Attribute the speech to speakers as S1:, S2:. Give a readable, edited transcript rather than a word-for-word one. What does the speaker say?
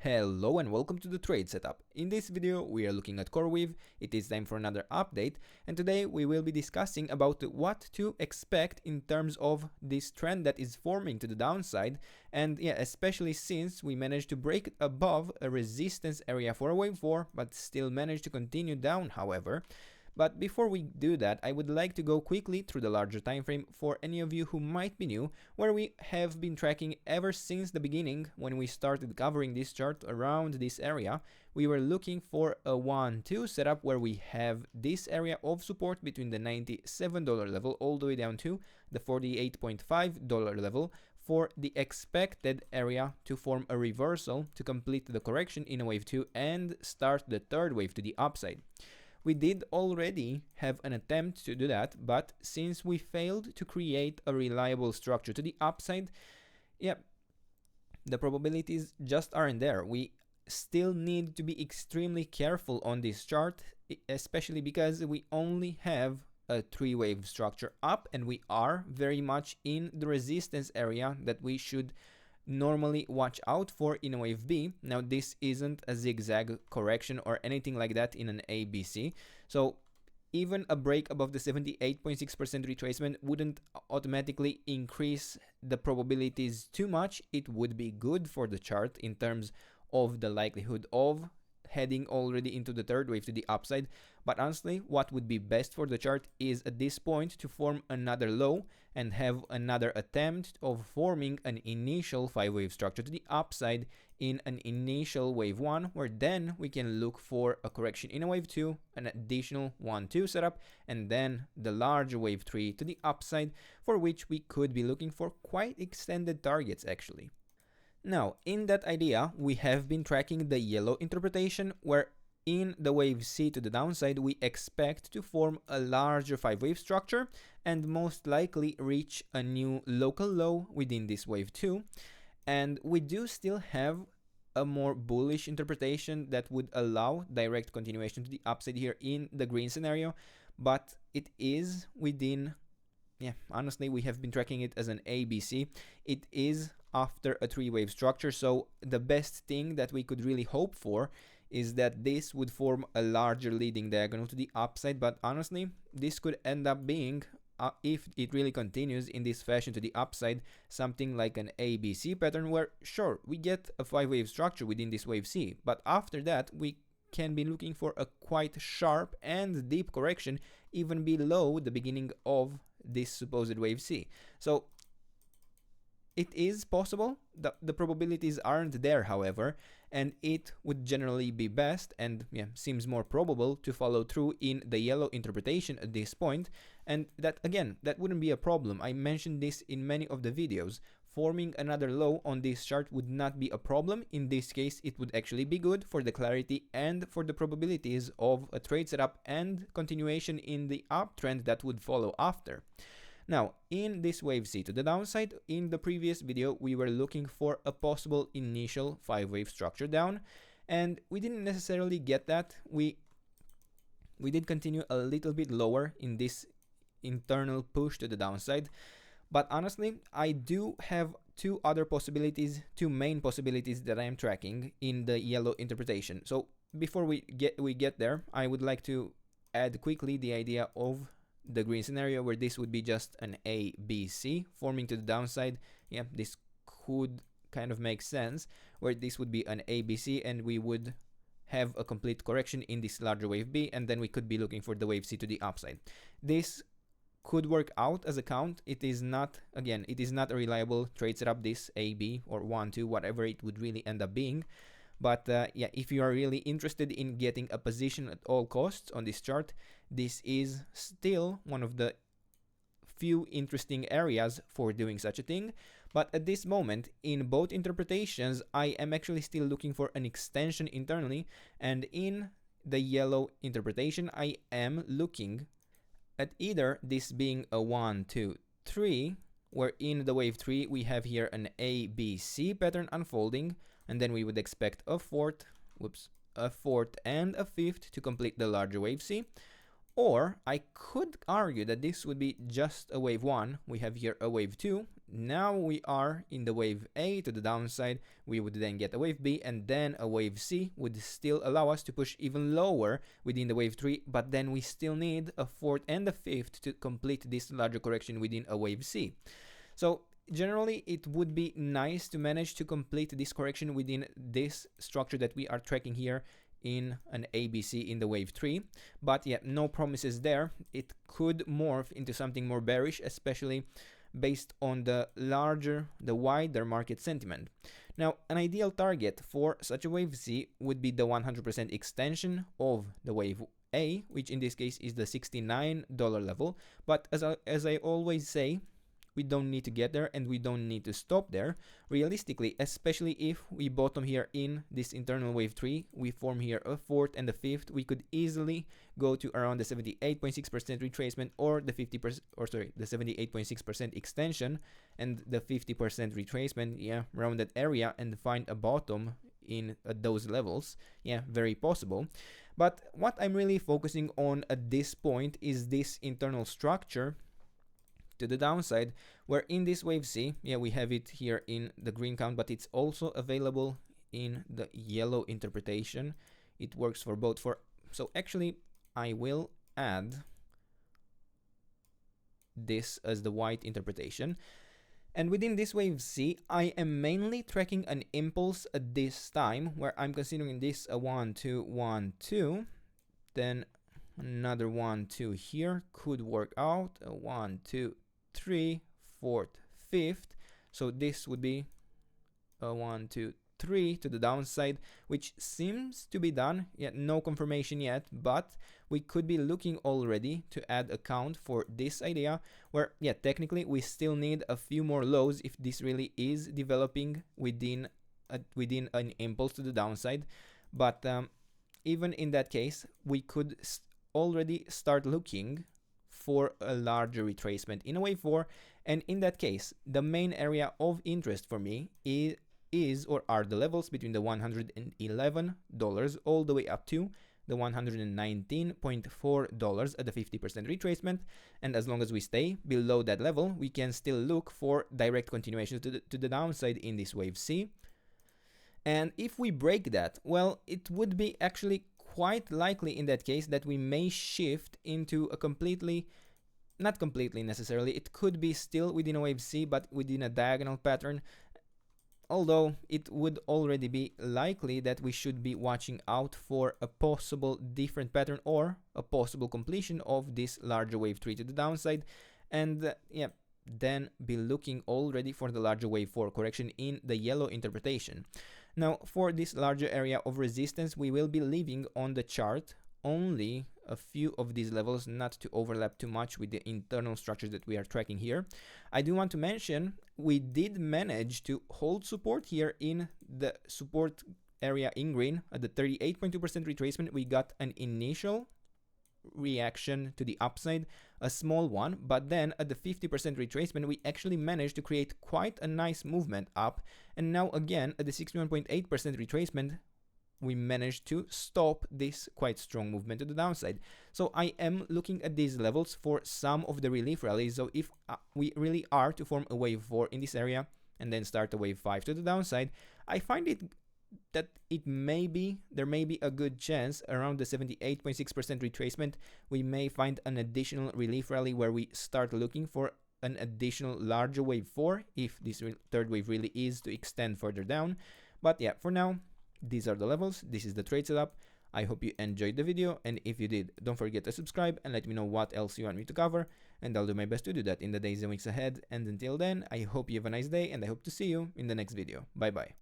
S1: Hello and welcome to the trade setup. In this video we are looking at CoreWeave. It is time for another update, and today we will be discussing about what to expect in terms of this trend that is forming to the downside, and especially since we managed to break above a resistance area for a wave 4 but still managed to continue down, however. But before we do that, I would like to go quickly through the larger time frame for any of you who might be new, where we have been tracking ever since the beginning when we started covering this chart around this area. We were looking for a 1-2 setup where we have this area of support between the $97 level all the way down to the $48.5 level for the expected area to form a reversal to complete the correction in a wave 2 and start the third wave to the upside. We did already have an attempt to do that, but since we failed to create a reliable structure to the upside, the probabilities just aren't there. We still need to be extremely careful on this chart, especially because we only have a 3-wave structure up and we are very much in the resistance area that we should normally watch out for in a wave B. Now this isn't a zigzag correction or anything like that in an ABC, so even a break above the 78.6% retracement wouldn't automatically increase the probabilities too much. It would be good for the chart in terms of the likelihood of heading already into the third wave to the upside, but honestly what would be best for the chart is at this point to form another low and have another attempt of forming an initial 5-wave structure to the upside in an initial wave 1, where then we can look for a correction in a wave 2, an additional 1-2 setup, and then the larger wave 3 to the upside, for which we could be looking for quite extended targets actually. Now, in that idea, we have been tracking the yellow interpretation, where in the wave C to the downside, we expect to form a larger 5-wave structure and most likely reach a new local low within this wave 2. And we do still have a more bullish interpretation that would allow direct continuation to the upside here in the green scenario, but it is within, honestly, we have been tracking it as an ABC. It is after a 3-wave structure, so the best thing that we could really hope for is that this would form a larger leading diagonal to the upside, but honestly this could end up being, if it really continues in this fashion to the upside, something like an ABC pattern, where sure, we get a 5-wave structure within this wave C, but after that we can be looking for a quite sharp and deep correction even below the beginning of this supposed wave C. So it is possible. The probabilities aren't there, however, and it would generally be best and seems more probable to follow through in the yellow interpretation at this point, and that again, that wouldn't be a problem. I mentioned this in many of the videos. Forming another low on this chart would not be a problem. In this case, it would actually be good for the clarity and for the probabilities of a trade setup and continuation in the uptrend that would follow after. Now, in this wave C to the downside, in the previous video, we were looking for a possible initial 5-wave structure down, and we didn't necessarily get that. We did continue a little bit lower in this internal push to the downside, but honestly, I do have two main possibilities that I am tracking in the yellow interpretation. So before we get there, I would like to add quickly the idea of the green scenario, where this would be just an ABC forming to the downside. This could kind of make sense, where this would be an ABC and we would have a complete correction in this larger wave B, and then we could be looking for the wave C to the upside. This could work out as a count. It is not, again, it is not a reliable trade setup, this AB or 1-2, whatever it would really end up being. But if you are really interested in getting a position at all costs on this chart, this is still one of the few interesting areas for doing such a thing. But at this moment, in both interpretations, I am actually still looking for an extension internally, and in the yellow interpretation, I am looking at either this being a 1-2-3, where in the wave 3 we have here an ABC pattern unfolding, and then we would expect a fourth and a fifth to complete the larger wave C. Or I could argue that this would be just a wave 1. We have here a wave 2, now we are in the wave A to the downside. We would then get a wave B, and then a wave C would still allow us to push even lower within the wave 3, but then we still need a fourth and a fifth to complete this larger correction within a wave C. So generally, it would be nice to manage to complete this correction within this structure that we are tracking here in an ABC in the wave 3, but yeah, no promises there. It could morph into something more bearish, especially based on the wider market sentiment. Now, an ideal target for such a wave C would be the 100% extension of the wave A, which in this case is the $69 level, but as I always say, we don't need to get there and we don't need to stop there. Realistically, especially if we bottom here in this internal wave 3, we form here a fourth and a fifth, we could easily go to around the 78.6% retracement or the 78.6% extension and the 50% retracement, yeah, around that area, and find a bottom in those levels. Yeah, very possible. But what I'm really focusing on at this point is this internal structure to the downside, where in this wave C, yeah, we have it here in the green count, but it's also available in the yellow interpretation. It works for both. So actually, I will add this as the white interpretation. And within this wave C, I am mainly tracking an impulse at this time, where I'm considering this a 1, 2, 1, 2, then another 1, 2 here could work out, a 1, 2, 3, fourth, fifth. So this would be a 1, 2, 3 to the downside, which seems to be done. Yet no confirmation yet, but we could be looking already to add a count for this idea, where yeah, technically we still need a few more lows if this really is developing within an impulse to the downside. But even in that case, we could already start looking for a larger retracement in a wave 4, and in that case, the main area of interest for me are the levels between the $111 all the way up to the $119.4 at the 50% retracement, and as long as we stay below that level, we can still look for direct continuation to the downside in this wave C. And if we break that, well, it would be actually quite likely in that case that we may shift into a not completely necessarily, it could be still within a wave C, but within a diagonal pattern, although it would already be likely that we should be watching out for a possible different pattern or a possible completion of this larger wave 3 to the downside, and yeah, then be looking already for the larger wave 4 correction in the yellow interpretation. Now, for this larger area of resistance, we will be leaving on the chart only a few of these levels, not to overlap too much with the internal structures that we are tracking here. I do want to mention we did manage to hold support here in the support area in green at the 38.2% retracement. We got an initial reaction to the upside, a small one, but then at the 50% retracement we actually managed to create quite a nice movement up, and now again at the 61.8% retracement we managed to stop this quite strong movement to the downside. So I am looking at these levels for some of the relief rallies. So if we really are to form a wave 4 in this area and then start a wave 5 to the downside, I find it that there may be a good chance around the 78.6% retracement we may find an additional relief rally where we start looking for an additional larger wave 4 if this third wave really is to extend further down. But yeah, for now, these are the levels, this is the trade setup. I hope you enjoyed the video, and if you did, don't forget to subscribe and let me know what else you want me to cover, and I'll do my best to do that in the days and weeks ahead. And until then, I hope you have a nice day, and I hope to see you in the next video. Bye bye.